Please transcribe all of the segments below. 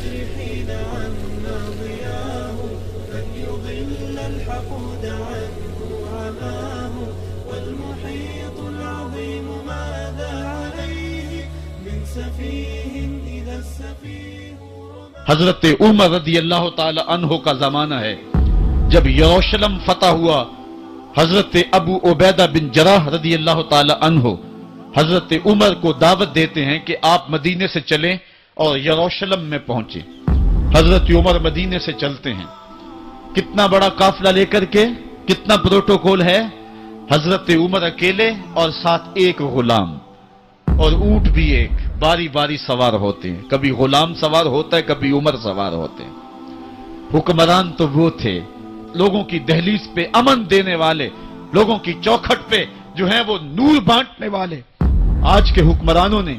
حين عنا ضياه لن يضل الحقود عنه عماه والمحيط العظيم ماذا عليه من سفيه إذا السفيه حضرت عمر رضی اللہ تعالی عنہ کا زمانہ ہے جب یروشلم فتح ہوا. حضرت ابو عبیدہ بن جراح رضی اللہ تعالی عنہ حضرت عمر کو دعوت دیتے ہیں کہ آپ مدینے سے چلیں اور یروشلم میں پہنچے. حضرت عمر مدینے سے چلتے ہیں. کتنا بڑا قافلہ لے کر کے, کتنا پروٹوکول ہے. حضرت عمر اکیلے اور ساتھ ایک غلام اور اونٹ بھی ایک, باری باری سوار ہوتے ہیں. کبھی غلام سوار ہوتا ہے, کبھی عمر سوار ہوتے ہیں. حکمران تو وہ تھے لوگوں کی دہلیز پہ امن دینے والے, لوگوں کی چوکھٹ پہ جو ہیں وہ نور بانٹنے والے. آج کے حکمرانوں نے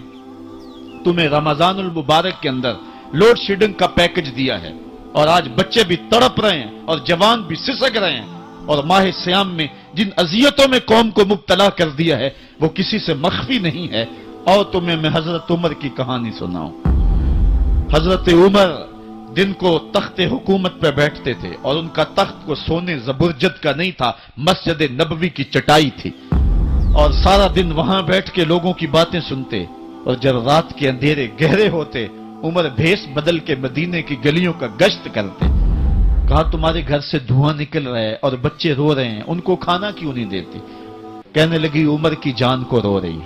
تمہیں رمضان المبارک کے اندر لوڈ شیڈنگ کا پیکج دیا ہے اور آج بچے بھی تڑپ رہے ہیں اور جوان بھی سسک رہے ہیں, اور ماہ سیام میں جن اذیتوں میں قوم کو مبتلا کر دیا ہے وہ کسی سے مخفی نہیں ہے. اور تمہیں میں حضرت عمر کی کہانی سناؤں. حضرت عمر دن کو تخت حکومت پہ بیٹھتے تھے اور ان کا تخت کو سونے زبرجد کا نہیں تھا, مسجد نبوی کی چٹائی تھی, اور سارا دن وہاں بیٹھ کے لوگوں کی باتیں سنتے. اور جب رات کے اندھیرے گہرے ہوتے عمر بھیس بدل کے مدینے کی گلیوں کا گشت کرتے. کہا تمہارے گھر سے دھواں نکل رہا ہے اور بچے رو رہے ہیں, ان کو کھانا کیوں نہیں دیتی؟ کہنے لگی عمر کی جان کو رو رہی.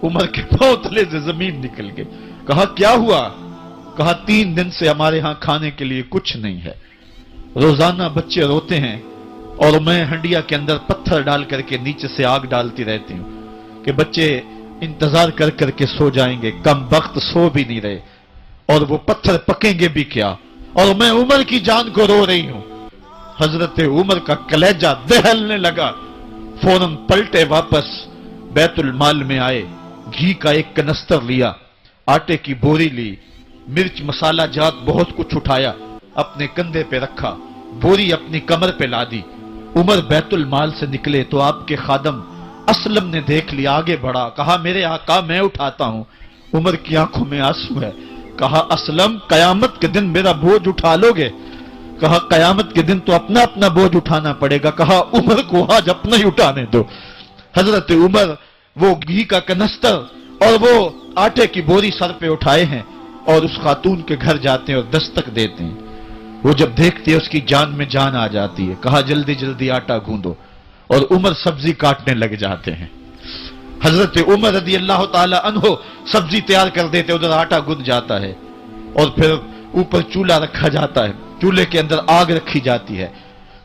عمر کے پاؤں تلے سے زمین نکل گئی. کہا کیا ہوا؟ کہا 3 دن سے ہمارے ہاں کھانے کے لیے کچھ نہیں ہے. روزانہ بچے روتے ہیں اور میں ہنڈیا کے اندر پتھر ڈال کر کے نیچے سے آگ ڈالتی رہتی ہوں کہ بچے انتظار کر کر کے سو جائیں گے. کم وقت سو بھی نہیں رہے اور وہ پتھر پکیں گے بھی کیا, اور میں عمر کی جان کو رو رہی ہوں. حضرت عمر کا کلیجہ دہلنے لگا. فوراً پلٹے واپس بیت المال میں آئے, گھی کا ایک کنستر لیا, آٹے کی بوری لی, مرچ مسالہ جات بہت کچھ اٹھایا, اپنے کندھے پہ رکھا, بوری اپنی کمر پہ لا دی. عمر بیت المال سے نکلے تو آپ کے خادم اسلم نے دیکھ لیا, آگے بڑھا, کہا میرے آقا میں اٹھاتا ہوں. عمر کی آنکھوں میں آنسو ہے. کہا اسلم قیامت کے دن میرا بوجھ اٹھا لو گے؟ کہا قیامت کے دن تو اپنا اپنا بوجھ اٹھانا پڑے گا. کہا عمر کو آج اپنا ہی اٹھانے دو. حضرت عمر وہ گھی کا کنستر اور وہ آٹے کی بوری سر پہ اٹھائے ہیں اور اس خاتون کے گھر جاتے ہیں اور دستک دیتے ہیں. وہ جب دیکھتے ہیں اس کی جان میں جان آ جاتی ہے. کہا جلدی جلدی آٹا گوندو, اور عمر سبزی کاٹنے لگ جاتے ہیں. حضرت عمر رضی اللہ تعالی عنہ سبزی تیار کر دیتے, ادھر آٹا گند جاتا ہے اور پھر اوپر چولہا رکھا جاتا ہے, چولہے کے اندر آگ رکھی جاتی ہے,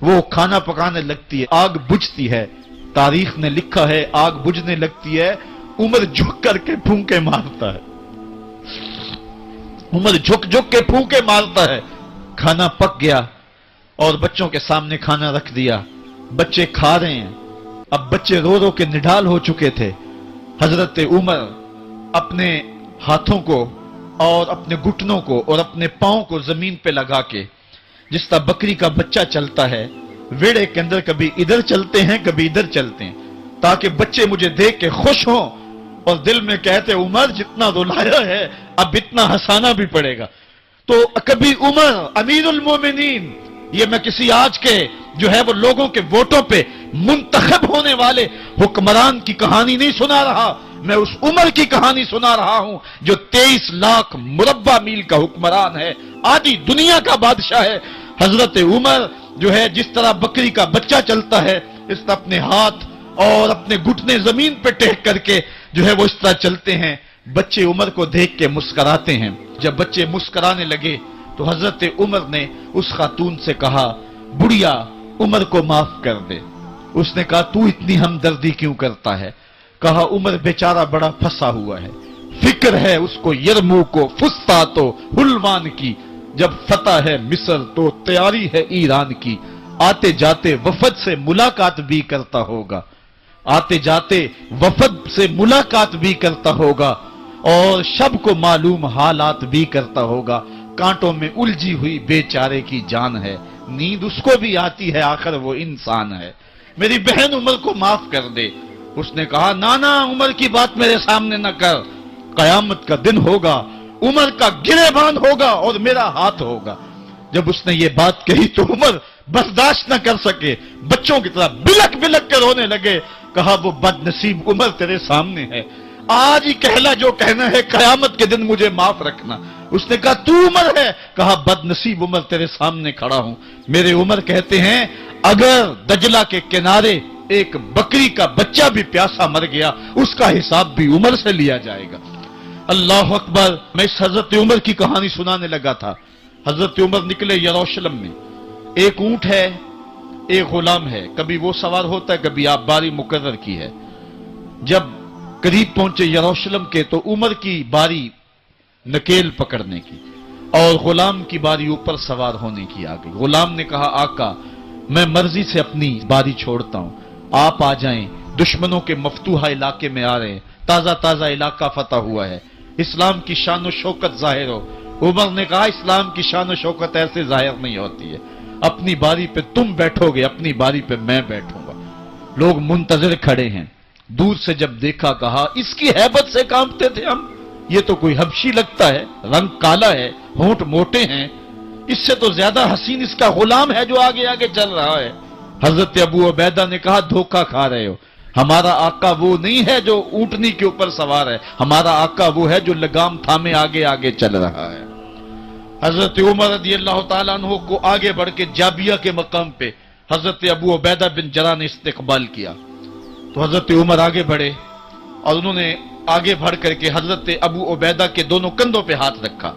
وہ کھانا پکانے لگتی ہے, آگ بجھتی ہے. تاریخ نے لکھا ہے آگ بجھنے لگتی ہے, عمر جھک کر کے پھونکے مارتا ہے. عمر جھک جھک کے پھونکے مارتا ہے. کھانا پک گیا اور بچوں کے سامنے کھانا رکھ دیا. بچے کھا رہے ہیں. اب بچے رو رو کے نڈال ہو چکے تھے. حضرت عمر اپنے ہاتھوں کو اور اپنے گھٹنوں کو اور اپنے پاؤں کو زمین پہ لگا کے, جس طرح بکری کا بچہ چلتا ہے ویڑے کے اندر, کبھی ادھر چلتے ہیں کبھی ادھر چلتے ہیں, تاکہ بچے مجھے دیکھ کے خوش ہوں اور دل میں کہتے عمر جتنا رلایا ہے اب اتنا ہنسانا بھی پڑے گا. تو کبھی عمر امیر المومنین, یہ میں کسی آج کے جو ہے وہ لوگوں کے ووٹوں پہ منتخب ہونے والے حکمران کی کہانی نہیں سنا رہا, میں اس عمر کی کہانی سنا رہا ہوں جو 23 لاکھ مربع میل کا حکمران ہے, آدھی دنیا کا بادشاہ ہے. حضرت عمر جو ہے جس طرح بکری کا بچہ چلتا ہے اس طرح اپنے ہاتھ اور اپنے گھٹنے زمین پہ ٹیک کر کے جو ہے وہ اس طرح چلتے ہیں. بچے عمر کو دیکھ کے مسکراتے ہیں. جب بچے مسکرانے لگے تو حضرت عمر نے اس خاتون سے کہا بڑھیا عمر کو معاف کر دے. اس نے کہا تو اتنی ہمدردی کیوں کرتا ہے؟ کہا عمر بیچارہ بڑا پھنسا ہوا ہے, فکر ہے اس کو یرموک و فسطاط و حلوان کی, جب فتح ہے مصر تو تیاری ہے ایران کی. آتے جاتے وفد سے ملاقات بھی کرتا ہوگا, آتے جاتے وفد سے ملاقات بھی کرتا ہوگا, اور شب کو معلوم حالات بھی کرتا ہوگا. کانٹوں میں الجھی ہوئی بیچارے کی جان ہے, نیند اس کو بھی آتی ہے, آخر وہ انسان ہے. میری بہن عمر کو معاف کر دے. اس نے کہا نانا عمر کی بات میرے سامنے نہ کر, قیامت کا دن ہوگا عمر کا گریبان ہوگا اور میرا ہاتھ ہوگا۔ جب اس نے یہ بات کہی تو عمر برداشت نہ کر سکے، بچوں کی طرح بلک بلک کر رونے لگے۔ کہا وہ بد نصیب عمر تیرے سامنے ہے، آج ہی کہلا جو کہنا ہے، قیامت کے دن مجھے معاف رکھنا۔ اس نے کہا تو عمر ہے؟ کہا بد نصیب عمر تیرے سامنے کھڑا ہوں۔ میرے عمر کہتے ہیں اگر دجلہ کے کنارے ایک بکری کا بچہ بھی پیاسا مر گیا، اس کا حساب بھی عمر سے لیا جائے گا۔ اللہ اکبر۔ میں اس حضرت عمر کی کہانی سنانے لگا تھا۔ حضرت عمر نکلے یروشلم میں، ایک اونٹ ہے، ایک غلام ہے، کبھی وہ سوار ہوتا ہے، کبھی آپ باری مقرر کی ہے۔ جب قریب پہنچے یروشلم کے تو عمر کی باری نکیل پکڑنے کی اور غلام کی باری اوپر سوار ہونے کی آ گئی۔ غلام نے کہا آقا میں مرضی سے اپنی باری چھوڑتا ہوں، آپ آ جائیں، دشمنوں کے مفتوحہ علاقے میں آ رہے ہیں، تازہ تازہ علاقہ فتح ہوا ہے، اسلام کی شان و شوکت ظاہر ہو۔ عمر نے کہا اسلام کی شان و شوکت ایسے ظاہر نہیں ہوتی ہے، اپنی باری پہ تم بیٹھو گے، اپنی باری پہ میں بیٹھوں گا۔ لوگ منتظر کھڑے ہیں، دور سے جب دیکھا کہا اس کی ہیبت سے کانپتے تھے ہم، یہ تو کوئی حبشی لگتا ہے، رنگ کالا ہے، ہونٹ موٹے ہیں، اس سے تو زیادہ حسین اس کا غلام ہے جو آگے آگے چل رہا ہے۔ حضرت ابو عبیدہ نے کہا دھوکہ کھا رہے ہو، ہمارا آقا وہ نہیں ہے جو اونٹنی کے اوپر سوار ہے، ہمارا آقا وہ ہے جو لگام تھامے آگے آگے چل رہا ہے۔ حضرت عمر رضی اللہ تعالیٰ عنہ کو آگے بڑھ کے جابیہ کے مقام پہ حضرت ابو عبیدہ بن جراح نے استقبال کیا تو حضرت عمر آگے بڑھے اور انہوں نے آگے بڑھ کر کے حضرت ابو عبیدہ کے دونوں کندھوں پہ ہاتھ رکھا،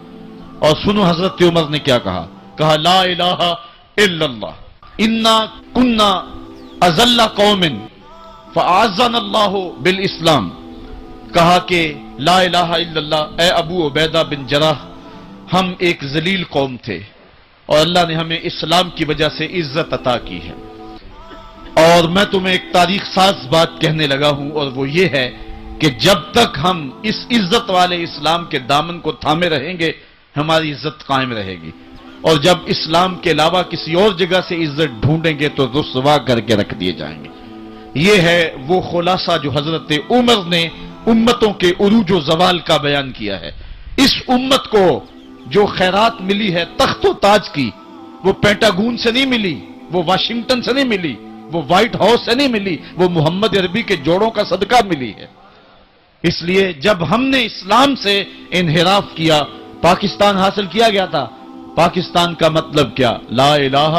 اور سنو حضرت عمر نے کیا کہا، کہا لا الہ الا اللہ انا کنا اذل قوم فاعزنا اللہ بالاسلام۔ کہا کہ لا الہ الا اللہ، اے ابو عبیدہ بن جراح ہم ایک ذلیل قوم تھے اور اللہ نے ہمیں اسلام کی وجہ سے عزت عطا کی ہے۔ اور میں تمہیں ایک تاریخ ساز بات کہنے لگا ہوں، اور وہ یہ ہے کہ جب تک ہم اس عزت والے اسلام کے دامن کو تھامے رہیں گے ہماری عزت قائم رہے گی، اور جب اسلام کے علاوہ کسی اور جگہ سے عزت ڈھونڈیں گے تو رسوا کر کے رکھ دیے جائیں گے۔ یہ ہے وہ خلاصہ جو حضرت عمر نے امتوں کے عروج و زوال کا بیان کیا ہے۔ اس امت کو جو خیرات ملی ہے تخت و تاج کی، وہ پینٹاگون سے نہیں ملی، وہ واشنگٹن سے نہیں ملی، وہ وائٹ ہاؤس سے نہیں ملی، وہ محمد عربی کے جوڑوں کا صدقہ ملی ہے۔ اس لیے جب ہم نے اسلام سے انحراف کیا، پاکستان حاصل کیا گیا تھا، پاکستان کا مطلب کیا؟ لا الہ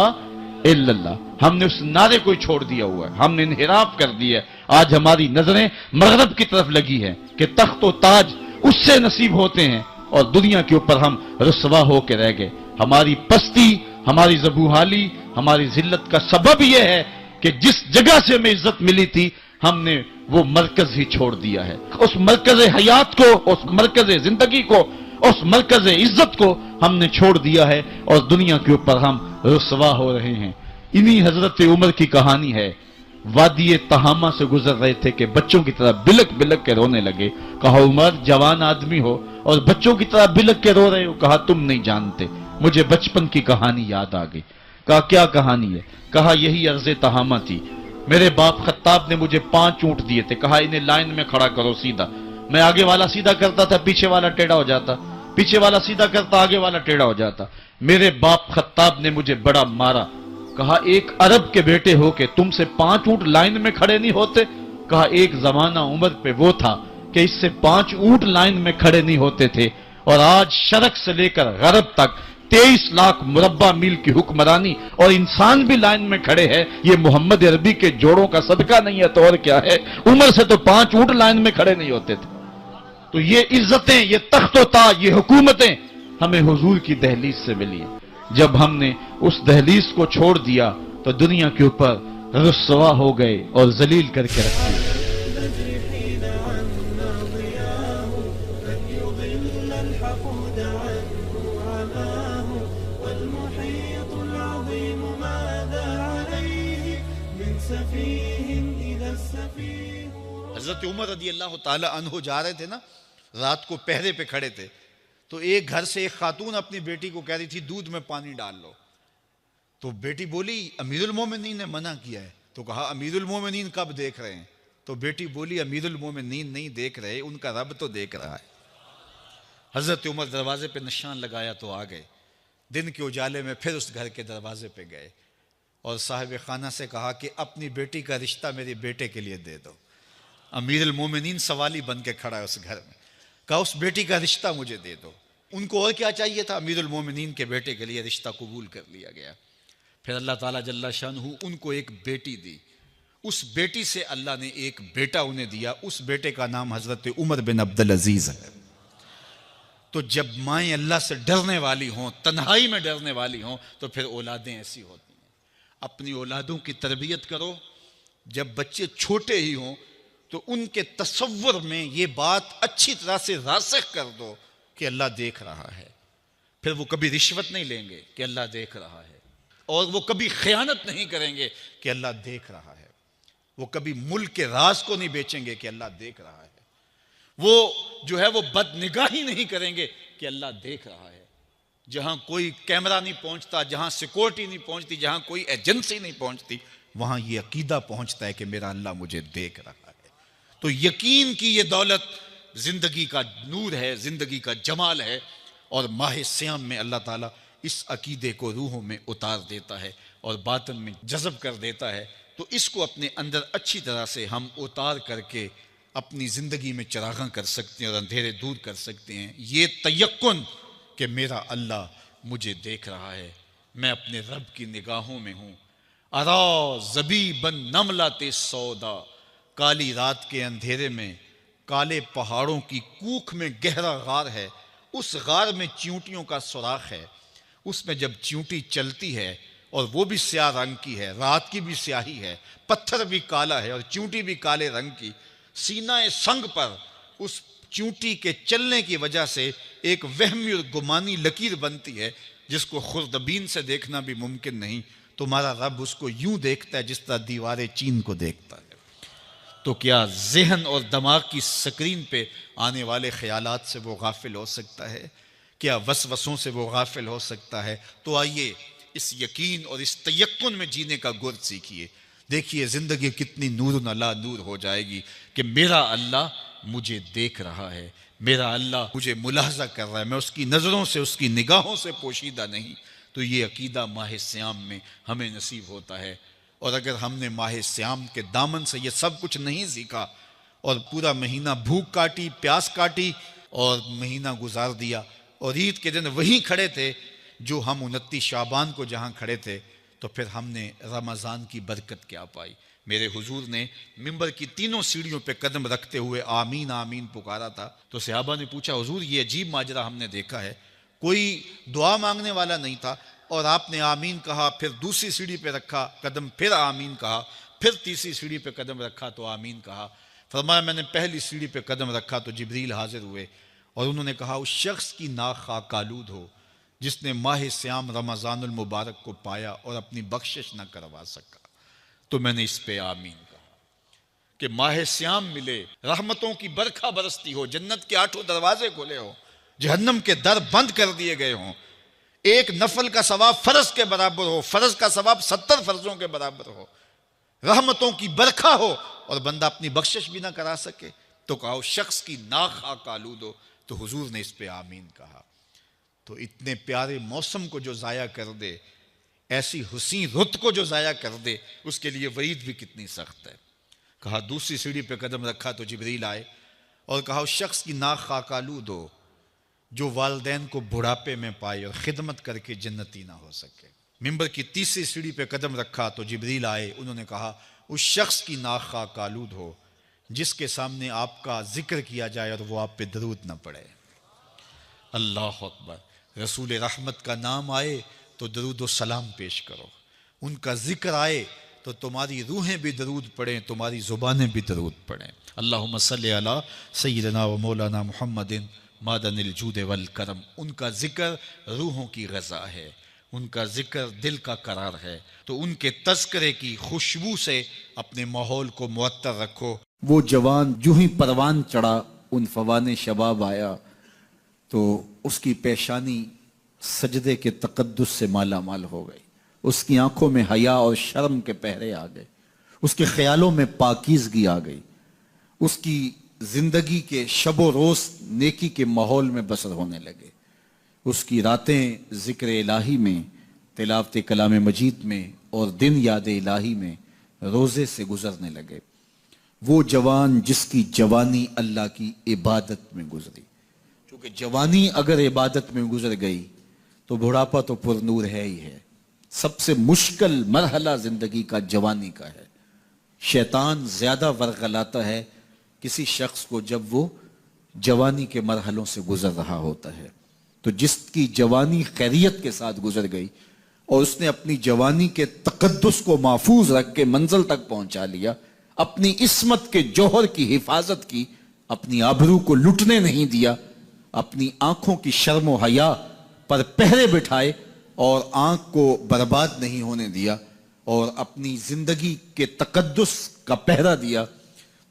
الا اللہ۔ ہم نے اس نعرے کو چھوڑ دیا ہوا ہے، ہم نے انحراف کر دیا ہے۔ آج ہماری نظریں مغرب کی طرف لگی ہیں کہ تخت و تاج اس سے نصیب ہوتے ہیں، اور دنیا کے اوپر ہم رسوا ہو کے رہ گئے۔ ہماری پستی، ہماری زبوحالی، ہماری ذلت کا سبب یہ ہے کہ جس جگہ سے ہمیں عزت ملی تھی ہم نے وہ مرکز ہی چھوڑ دیا ہے۔ اس مرکز حیات کو، اس مرکز زندگی کو، اس مرکز عزت کو ہم نے چھوڑ دیا ہے اور دنیا کے اوپر ہم رسوا ہو رہے ہیں۔ انہی حضرت عمر کی کہانی ہے۔ وادی تہامہ سے گزر رہے تھے کہ بچوں کی طرح بلک بلک کے رونے لگے۔ کہا عمر جوان آدمی ہو اور بچوں کی طرح بلک کے رو رہے ہو؟ کہا تم نہیں جانتے، مجھے بچپن کی کہانی یاد آ گئی۔ کہا کیا کہانی ہے؟ کہا یہی عرض تہامہ تھی، میرے باپ خطاب نے مجھے 5 اونٹ دیے تھے، کہا انہیں لائن میں کھڑا کرو سیدھا۔ میں آگے والا سیدھا کرتا تھا، پیچھے والا ٹیڑھا ہو جاتا، پیچھے والا سیدھا کرتا، آگے والا ٹیڑھا ہو جاتا۔ میرے باپ خطاب نے مجھے بڑا مارا۔ کہا ایک عرب کے بیٹے ہو کہ تم سے 5 اونٹ لائن میں کھڑے نہیں ہوتے؟ کہا ایک زمانہ عمر پہ وہ تھا کہ اس سے 5 اونٹ لائن میں کھڑے نہیں ہوتے تھے، اور آج شرق سے لے کر غرب تک 23 لاکھ مربع میل کی حکمرانی اور انسان بھی لائن میں کھڑے ہیں۔ یہ محمد عربی کے جوڑوں کا صدقہ نہیں ہے تو اور کیا ہے؟ عمر سے تو 5 اونٹ لائن میں کھڑے نہیں ہوتے تھے۔ تو یہ عزتیں، یہ تخت و تاج، یہ حکومتیں ہمیں حضور کی دہلیز سے ملی ہیں۔ جب ہم نے اس دہلیز کو چھوڑ دیا تو دنیا کے اوپر رسوا ہو گئے اور ذلیل کر کے رکھ دیا۔ حضرت عمر رضی اللہ تعالی عنہ جا رہے تھے نا، رات کو پہرے پہ کھڑے تھے، تو ایک گھر سے ایک خاتون اپنی بیٹی کو کہہ رہی تھی دودھ میں پانی ڈال لو، تو بیٹی بولی امیر المومنین نے منع کیا ہے، تو کہا امیر المومنین کب دیکھ رہے ہیں؟ تو بیٹی بولی امیر المومنین نہیں دیکھ رہے، ان کا رب تو دیکھ رہا ہے۔ حضرت عمر دروازے پہ نشان لگایا تو آ گئے، دن کے اجالے میں پھر اس گھر کے دروازے پہ گئے اور صاحب خانہ سے کہا کہ اپنی بیٹی کا رشتہ میرے بیٹے کے لیے دے دو۔ امیر المومنین سوالی بن کے کھڑا ہے اس گھر میں، کہا اس بیٹی کا رشتہ مجھے دے دو۔ ان کو اور کیا چاہیے تھا؟ امیر المومنین کے بیٹے کے لیے رشتہ قبول کر لیا گیا۔ پھر اللہ تعالیٰ جل شانہ ان کو ایک بیٹی دی، اس بیٹی سے اللہ نے ایک بیٹا انہیں دیا، اس بیٹے کا نام حضرت عمر بن عبدالعزیز ہے۔ تو جب مائیں اللہ سے ڈرنے والی ہوں، تنہائی میں ڈرنے والی ہوں، تو پھر اولادیں ایسی ہوتی ہیں۔ اپنی اولادوں کی تربیت کرو، جب بچے چھوٹے ہی ہوں تو ان کے تصور میں یہ بات اچھی طرح سے راسخ کر دو کہ اللہ دیکھ رہا ہے۔ پھر وہ کبھی رشوت نہیں لیں گے کہ اللہ دیکھ رہا ہے، اور وہ کبھی خیانت نہیں کریں گے کہ اللہ دیکھ رہا ہے، وہ کبھی ملک کے راز کو نہیں بیچیں گے کہ اللہ دیکھ رہا ہے، وہ جو ہے وہ بد نگاہی نہیں کریں گے کہ اللہ دیکھ رہا ہے۔ جہاں کوئی کیمرہ نہیں پہنچتا، جہاں سیکورٹی نہیں پہنچتی، جہاں کوئی ایجنسی نہیں پہنچتی، وہاں یہ عقیدہ پہنچتا ہے کہ میرا اللہ مجھے دیکھ رہا ہے۔ تو یقین کی یہ دولت زندگی کا نور ہے، زندگی کا جمال ہے، اور ماہ سیام میں اللہ تعالیٰ اس عقیدے کو روحوں میں اتار دیتا ہے اور باطن میں جذب کر دیتا ہے۔ تو اس کو اپنے اندر اچھی طرح سے ہم اتار کر کے اپنی زندگی میں چراغاں کر سکتے ہیں اور اندھیرے دور کر سکتے ہیں۔ یہ تیقن کہ میرا اللہ مجھے دیکھ رہا ہے، میں اپنے رب کی نگاہوں میں ہوں۔ ارا زبیباً نملۃ سودا، کالی رات کے اندھیرے میں کالے پہاڑوں کی کوکھ میں گہرا غار ہے، اس غار میں چیونٹیوں کا سوراخ ہے، اس میں جب چیونٹی چلتی ہے اور وہ بھی سیاہ رنگ کی ہے، رات کی بھی سیاہی ہے، پتھر بھی کالا ہے اور چیونٹی بھی کالے رنگ کی، سینہ سنگ پر اس چیونٹی کے چلنے کی وجہ سے ایک وہمی اور گمانی لکیر بنتی ہے جس کو خوردبین سے دیکھنا بھی ممکن نہیں۔ تمہارا رب اس کو یوں دیکھتا ہے جس طرح دیوار چین کو دیکھتا ہے۔ تو کیا ذہن اور دماغ کی سکرین پہ آنے والے خیالات سے وہ غافل ہو سکتا ہے؟ کیا وسوسوں سے وہ غافل ہو سکتا ہے؟ تو آئیے اس یقین اور اس تیقن میں جینے کا گر سیکھیے۔ دیکھیے زندگی کتنی نور علی نور ہو جائے گی کہ میرا اللہ مجھے دیکھ رہا ہے، میرا اللہ مجھے ملاحظہ کر رہا ہے، میں اس کی نظروں سے، اس کی نگاہوں سے پوشیدہ نہیں۔ تو یہ عقیدہ ماہ سیام میں ہمیں نصیب ہوتا ہے۔ اور اگر ہم نے ماہ سیام کے دامن سے یہ سب کچھ نہیں سیکھا اور پورا مہینہ بھوک کاٹی، پیاس کاٹی اور مہینہ گزار دیا، اور عید کے دن وہیں کھڑے تھے جو ہم 29 شعبان کو جہاں کھڑے تھے، تو پھر ہم نے رمضان کی برکت کیا پائی؟ میرے حضور نے منبر کی تینوں سیڑھیوں پہ قدم رکھتے ہوئے آمین آمین پکارا تھا۔ تو صحابہ نے پوچھا حضور یہ عجیب ماجرا ہم نے دیکھا ہے، کوئی دعا مانگنے والا نہیں تھا اور آپ نے آمین کہا، پھر دوسری سیڑھی پہ رکھا قدم، پھر آمین کہا، پھر تیسری سیڑھی پہ قدم رکھا تو آمین کہا۔ فرمایا میں نے پہلی سیڑھی پہ قدم رکھا تو جبریل حاضر ہوئے اور انہوں نے کہا اس شخص کی ناک خاک آلود ہو جس نے ماہ سیام رمضان المبارک کو پایا اور اپنی بخشش نہ کروا سکا۔ تو میں نے اس پہ آمین کہا کہ ماہ سیام ملے، رحمتوں کی برکھا برستی ہو، جنت کے 8 دروازے کھلے ہو، جہنم کے در بند کر دیے گئے ہوں، ایک نفل کا ثواب فرض کے برابر ہو، فرض کا ثواب 70 فرضوں کے برابر ہو، رحمتوں کی برکھا ہو اور بندہ اپنی بخشش بھی نہ کرا سکے، تو کہا اس شخص کی ناک خاک آلود ہو۔ تو حضور نے اس پہ آمین کہا۔ تو اتنے پیارے موسم کو جو ضائع کر دے، ایسی حسین رت کو جو ضائع کر دے، اس کے لیے وعید بھی کتنی سخت ہے۔ کہا دوسری سیڑھی پہ قدم رکھا تو جبریل آئے اور کہا اس شخص کی ناک خاک آلود ہو جو والدین کو بڑھاپے میں پائے اور خدمت کر کے جنتی نہ ہو سکے۔ منبر کی تیسری سیڑھی پہ قدم رکھا تو جبریل آئے، انہوں نے کہا اس شخص کی ناک خاک آلود ہو جس کے سامنے آپ کا ذکر کیا جائے اور وہ آپ پہ درود نہ پڑے۔ اللہ اکبر۔ رسول رحمت کا نام آئے تو درود و سلام پیش کرو، ان کا ذکر آئے تو تمہاری روحیں بھی درود پڑھیں، تمہاری زبانیں بھی درود پڑھیں۔ اللہم صلی علی سیدنا و مولانا محمد معدن الجود والکرم۔ ان کا ذکر روحوں کی غذا ہے، ان کا ذکر دل کا قرار ہے۔ تو ان کے تذکرے کی خوشبو سے اپنے ماحول کو معطر رکھو۔ وہ جوان جو ہی پروان چڑھا ان فوان شباب آیا تو اس کی پیشانی سجدے کے تقدس سے مالا مال ہو گئی، اس کی آنکھوں میں حیا اور شرم کے پہرے آ گئے، اس کے خیالوں میں پاکیزگی آ گئی، اس کی زندگی کے شب و روز نیکی کے ماحول میں بسر ہونے لگے، اس کی راتیں ذکر الہی میں، تلاوت کلام مجید میں اور دن یاد الہی میں روزے سے گزرنے لگے۔ وہ جوان جس کی جوانی اللہ کی عبادت میں گزری، کیونکہ جوانی اگر عبادت میں گزر گئی تو بڑھاپا تو پر نور ہے ہی ہے۔ سب سے مشکل مرحلہ زندگی کا جوانی کا ہے۔ شیطان زیادہ ورغلاتا ہے کسی شخص کو جب وہ جوانی کے مرحلوں سے گزر رہا ہوتا ہے۔ تو جس کی جوانی خیریت کے ساتھ گزر گئی اور اس نے اپنی جوانی کے تقدس کو محفوظ رکھ کے منزل تک پہنچا لیا، اپنی عصمت کے جوہر کی حفاظت کی، اپنی آبرو کو لٹنے نہیں دیا، اپنی آنکھوں کی شرم و حیا پر پہرے بٹھائے اور آنکھ کو برباد نہیں ہونے دیا اور اپنی زندگی کے تقدس کا پہرا دیا،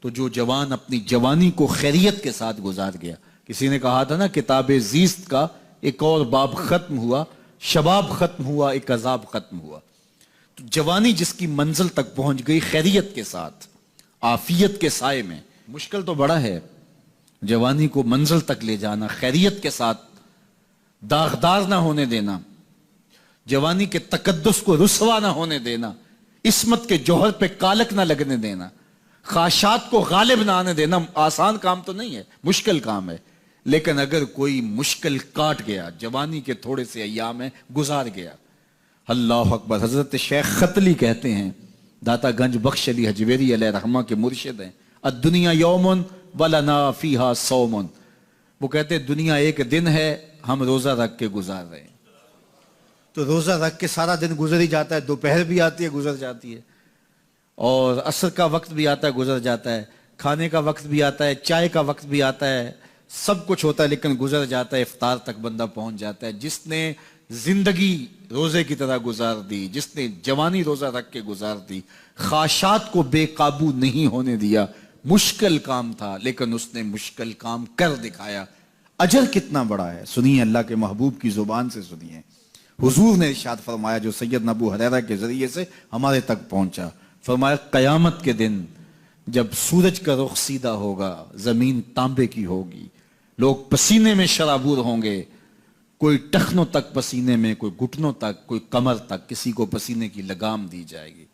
تو جو جوان اپنی جوانی کو خیریت کے ساتھ گزار گیا۔ کسی نے کہا تھا نا، کتاب زیست کا ایک اور باب ختم ہوا، شباب ختم ہوا، ایک عذاب ختم ہوا۔ تو جوانی جس کی منزل تک پہنچ گئی خیریت کے ساتھ، عافیت کے سائے میں۔ مشکل تو بڑا ہے جوانی کو منزل تک لے جانا، خیریت کے ساتھ، داغدار نہ ہونے دینا، جوانی کے تقدس کو رسوا نہ ہونے دینا، عصمت کے جوہر پہ کالک نہ لگنے دینا، خواہشات کو غالب نہ آنے دینا۔ آسان کام تو نہیں ہے، مشکل کام ہے، لیکن اگر کوئی مشکل کاٹ گیا، جوانی کے تھوڑے سے ایام میں گزار گیا۔ اللہ اکبر۔ حضرت شیخ ختلی کہتے ہیں، داتا گنج بخش علی حجویری علیہ رحمہ کے مرشد ہیں، الدنیا یوم ولنا فیہا صوم۔ وہ کہتے ہیں دنیا ایک دن ہے، ہم روزہ رکھ کے گزار رہے ہیں۔ تو روزہ رکھ کے سارا دن گزر ہی جاتا ہے، دوپہر بھی آتی ہے گزر جاتی ہے، اور عصر کا وقت بھی آتا ہے گزر جاتا ہے، کھانے کا وقت بھی آتا ہے، چائے کا وقت بھی آتا ہے، سب کچھ ہوتا ہے لیکن گزر جاتا ہے، افطار تک بندہ پہنچ جاتا ہے۔ جس نے زندگی روزے کی طرح گزار دی، جس نے جوانی روزہ رکھ کے گزار دی، خواہشات کو بے قابو نہیں ہونے دیا، مشکل کام تھا لیکن اس نے مشکل کام کر دکھایا۔ اجر کتنا بڑا ہے، سنیے اللہ کے محبوب کی زبان سے سنیے۔ حضور نے ارشاد فرمایا جو سیدنا ابو ہریرہ کے ذریعے سے ہمارے تک پہنچا، فرمایا قیامت کے دن جب سورج کا رخ سیدھا ہوگا، زمین تانبے کی ہوگی، لوگ پسینے میں شرابور ہوں گے، کوئی ٹخنوں تک پسینے میں، کوئی گھٹنوں تک، کوئی کمر تک، کسی کو پسینے کی لگام دی جائے گی،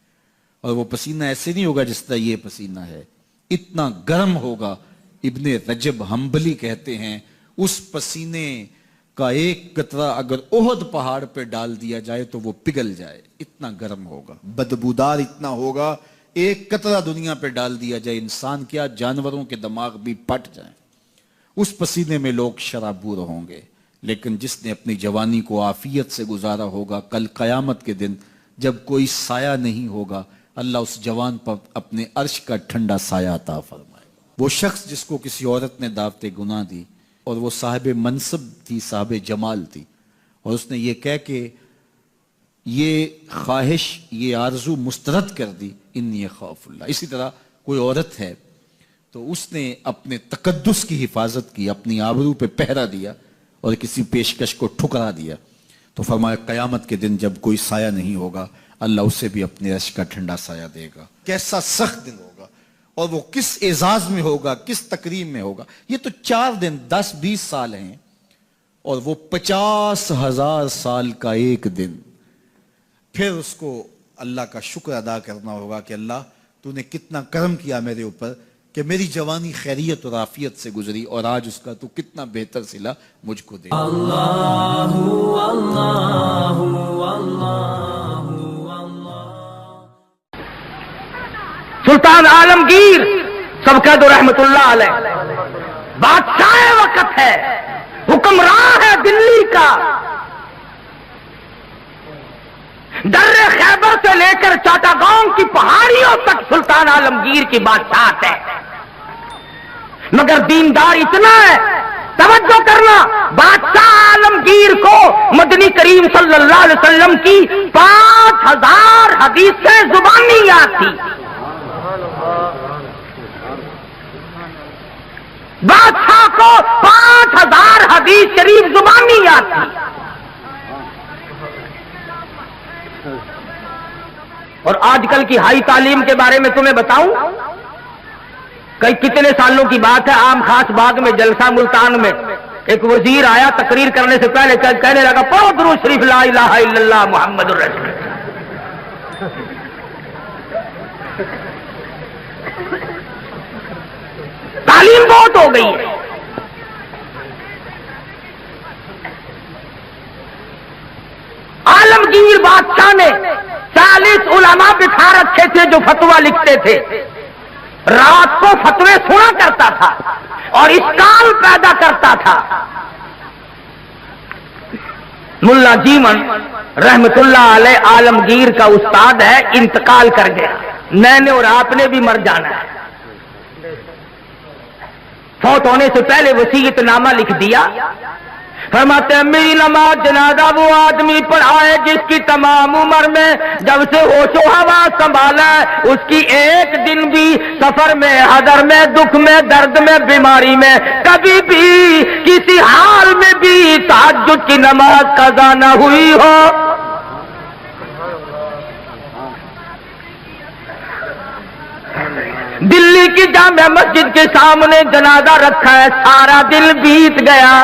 اور وہ پسینہ ایسے نہیں ہوگا جس طرح یہ پسینہ ہے، اتنا گرم ہوگا۔ ابن رجب حنبلی کہتے ہیں اس پسینے کا ایک قطرہ اگر احد پہاڑ پہ ڈال دیا جائے تو وہ پگھل جائے، اتنا گرم ہوگا، بدبودار اتنا ہوگا، ایک قطرہ دنیا پہ ڈال دیا جائے، انسان کیا جانوروں کے دماغ بھی پھٹ جائیں، اس پسینے میں لوگ شرابور ہوں گے۔ لیکن جس نے اپنی جوانی کو عافیت سے گزارا ہوگا، کل قیامت کے دن جب کوئی سایہ نہیں ہوگا، اللہ اس جوان پر اپنے عرش کا ٹھنڈا سایہ عطا فرمائے۔ وہ شخص جس کو کسی عورت نے دعوت گناہ دی اور وہ صاحب منصب تھی، صاحب جمال تھی، اور اس نے یہ کہہ کہ یہ خواہش، یہ آرزو مسترد کر دی، انی خاف اللہ۔ اسی طرح کوئی عورت ہے تو اس نے اپنے تقدس کی حفاظت کی، اپنی آبرو پہ پہرا دیا اور کسی پیشکش کو ٹھکرا دیا، تو فرمایا قیامت کے دن جب کوئی سایہ نہیں ہوگا، اللہ اسے بھی اپنے عرش کا ٹھنڈا سایہ دے گا۔ کیسا سخت دن ہوگا، اور وہ کس اعزاز میں ہوگا، کس تکریم میں ہوگا۔ یہ تو 4 دن 10-20 سال ہیں، اور وہ 50,000 سال کا ایک دن۔ پھر اس کو اللہ کا شکر ادا کرنا ہوگا کہ اللہ تو نے کتنا کرم کیا میرے اوپر کہ میری جوانی خیریت اور عافیت سے گزری، اور آج اس کا تو کتنا بہتر صلہ مجھ کو دے۔ اللہ اللہ اللہ۔ سلطان عالمگیر سب کہہ دو رحمت اللہ علیہ، بادشاہ وقت ہے، حکمراں ہے دلی کا، در خیبر سے لے کر چاٹاگاؤں کی پہاڑیوں تک سلطان عالمگیر کی بادشاہت ہے، مگر دیندار اتنا ہے، توجہ کرنا، بادشاہ عالمگیر کو مدنی کریم صلی اللہ علیہ وسلم کی 5000 حدیثیں زبانی یاد تھی۔ بادشاہ کو 5000 حدیث شریف زبانی یاد تھی، اور آج کل کی ہائی تعلیم کے بارے میں تمہیں بتاؤں، کئی کتنے سالوں کی بات ہے، عام خاص باغ میں جلسہ ملتان میں ایک وزیر آیا، تقریر کرنے سے پہلے کہنے لگا پڑھو درود شریف لا الہ الا اللہ محمد الرسول اللہ۔ تعلیم بہت ہو گئی ہے۔ عالمگیر بادشاہ نے 40 علماء بٹھا رکھے تھے جو فتویٰ لکھتے تھے، رات کو فتوے سنا کرتا تھا اور اشکال پیدا کرتا تھا۔ ملا جیون رحمت اللہ علیہ عالمگیر کا استاد ہے، انتقال کر گیا، میں نے اور آپ نے بھی مر جانا ہے۔ فوت ہونے سے پہلے وصیت نامہ لکھ دیا، فرماتے ہیں میری نماز جنازہ وہ آدمی پڑھائے جس کی تمام عمر میں جب سے ہوش و حواس سنبھالا ہے اس کی ایک دن بھی سفر میں، حضر میں، دکھ میں، درد میں، بیماری میں کبھی بھی کسی حال میں بھی تہجد کی نماز قضا نہ ہوئی ہو۔ دلی کی جامع مسجد کے سامنے جنازہ رکھا ہے، سارا دل بیت گیا،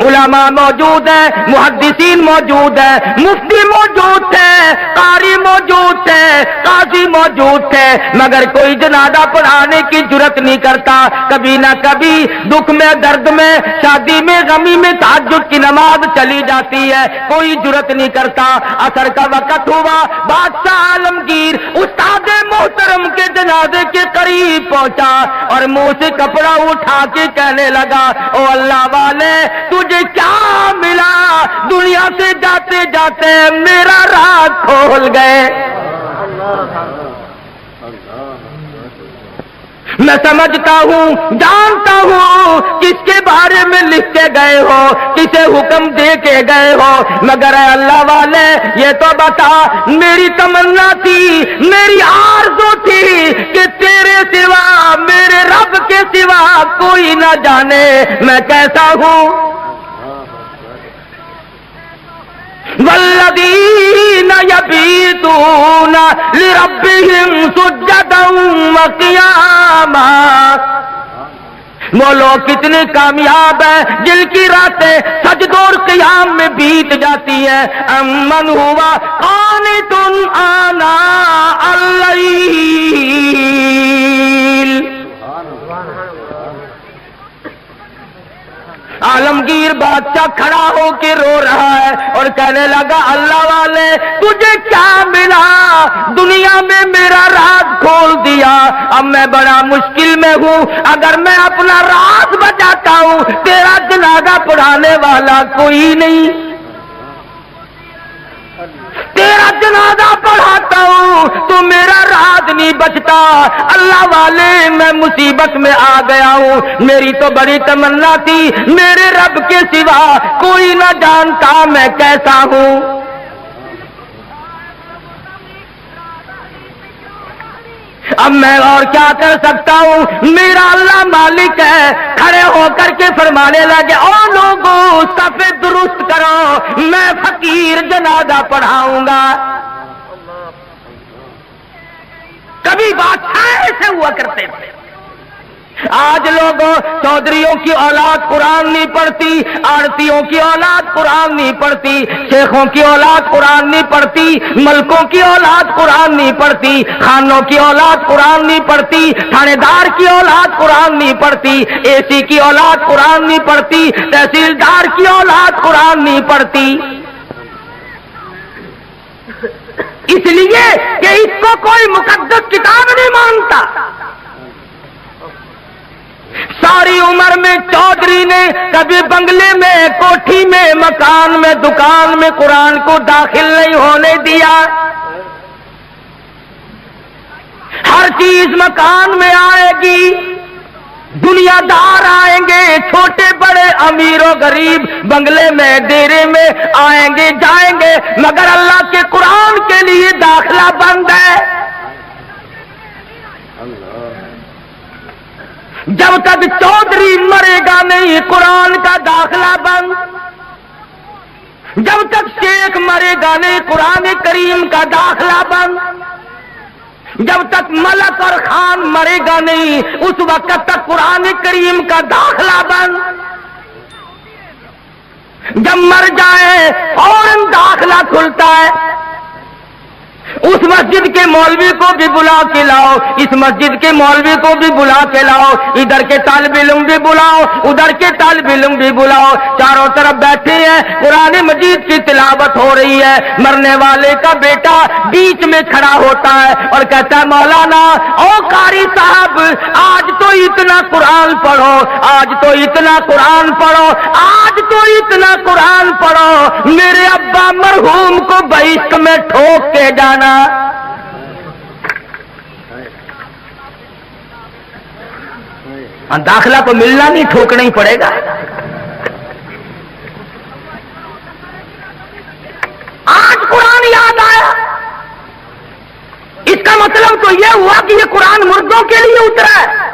علماء موجود ہیں، محدثین موجود ہیں، مفتی موجود تھے، قاری موجود تھے، قاضی موجود تھے، مگر کوئی جنازہ پڑھانے کی جرت نہیں کرتا۔ کبھی نہ کبھی دکھ میں، درد میں، شادی میں، غمی میں تہجد کی نماز چلی جاتی ہے، کوئی جرت نہیں کرتا۔ عصر کا وقت ہوا، بادشاہ عالمگیر استاد محترم کے جنازے کے قریب پہنچا اور منہ سے کپڑا اٹھا کے کہنے لگا او اللہ والے تجھے کیا ملا، دنیا سے جاتے جاتے میرا راز کھول گئے۔ میں سمجھتا ہوں، جانتا ہوں کس کے بارے میں لکھ کے گئے ہو، کسے حکم دے کے گئے ہو، مگر اے اللہ والے یہ تو بتا، میری تمنا تھی، میری آرزو تھی کہ تیرے سوا، میرے رب کے سوا کوئی نہ جانے میں کیسا ہوں۔ والذین یبیتون لربہم سجدا وقیاما، وہ لوگ کتنے کامیاب ہیں جن کی راتیں سجدوں اور قیام میں بیت جاتی ہیں۔ امن ہوا قانت آناء اللیل، عالمگیر بادشاہ کھڑا ہو کے رو رہا ہے اور کہنے لگا اللہ والے تجھے کیا ملا، دنیا میں میرا راز کھول دیا، اب میں بڑا مشکل میں ہوں، اگر میں اپنا راز بچاتا ہوں تیرا جنازہ پڑھانے والا کوئی نہیں، تیرا جنازہ پڑھاتا ہوں تو میرا راز نہیں بچتا۔ اللہ والے میں مصیبت میں آ گیا ہوں، میری تو بڑی تمنا تھی میرے رب کے سوا کوئی نہ جانتا میں کیسا ہوں۔ اب میں اور کیا کر سکتا ہوں، میرا اللہ مالک ہے۔ کھڑے ہو کر کے فرمانے لگے او لوگوں صف درست کرو، میں فقیر جنازہ پڑھاؤں گا۔ کبھی بادشاہ ایسے ہوا کرتے تھے، آج لوگوں چودھریوں کی اولاد قرآن نہیں پڑھتی، آڑتیوں کی اولاد قرآن نہیں پڑھتی، شیخوں کی اولاد قرآن نہیں پڑھتی، ملکوں کی اولاد قرآن نہیں پڑھتی، خانوں کی اولاد قرآن نہیں پڑھتی، تھانے دار کی اولاد قرآن نہیں پڑھتی، اے سی کی اولاد قرآن نہیں پڑھتی، تحصیلدار کی اولاد قرآن نہیں پڑھتی، اس لیے کہ اس کو کوئی مقدس کتاب نہیں مانتا۔ ساری عمر میں چودھری نے کبھی بنگلے میں، کوٹھی میں، مکان میں، دکان میں قرآن کو داخل نہیں ہونے دیا۔ ہر چیز مکان میں آئے گی، دنیا دار آئیں گے، چھوٹے بڑے، امیر و غریب، بنگلے میں، ڈیرے میں آئیں گے جائیں گے، مگر اللہ کے قرآن کے لیے داخلہ بند ہے۔ جب تک چودھری مرے گا نہیں قرآن کا داخلہ بند، جب تک شیخ مرے گا نہیں قرآن کریم کا داخلہ بند۔ جب تک ملک اور خان مرے گا نہیں اس وقت تک قرآن کریم کا داخلہ بند. جب مر جائے فوراً داخلہ کھلتا ہے. اس مسجد کے مولوی کو بھی بلا کے لاؤ, اس مسجد کے مولوی کو بھی بلا کے لاؤ, ادھر کے طالب علم بھی بلاؤ, ادھر کے طالب علم بھی بلاؤ, چاروں طرف بیٹھے ہیں, قرآن مجید کی تلاوت ہو رہی ہے. مرنے والے کا بیٹا بیچ میں کھڑا ہوتا ہے اور کہتا ہے مولانا او قاری صاحب آج تو اتنا قرآن پڑھو, آج تو اتنا قرآن پڑھو, آج تو اتنا قرآن پڑھو, میرے ابا مرحوم کو بہشت میں ٹھوک کے جانا. داخلہ تو ملنا نہیں, ٹھوکنا ہی پڑے گا. آج قرآن یاد آیا, اس کا مطلب تو یہ ہوا کہ یہ قرآن مردوں کے لیے اترا ہے.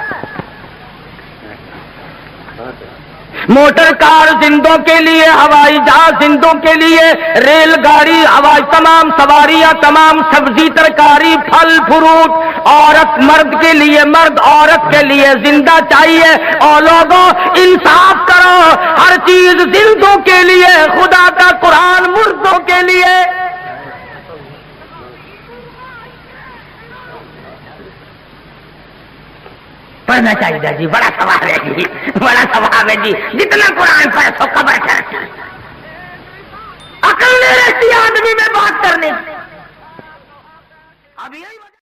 موٹر کار زندوں کے لیے, ہوائی جہاز زندوں کے لیے, ریل گاڑی ہوائی تمام سواریاں, تمام سبزی ترکاری پھل فروٹ, عورت مرد کے لیے, مرد عورت کے لیے زندہ چاہیے. اور لوگوں انصاف کرو, ہر چیز زندوں کے لیے, خدا کا قرآن مردوں کے لیے. پڑھنا چاہیے جی, بڑا ثواب ہے جی, بڑا ثواب ہے جی. جتنا قرآن پڑھے سو قبر چڑھتا ہے. عقل نہیں رہتی آدمی میں بات کرنے. اب یہ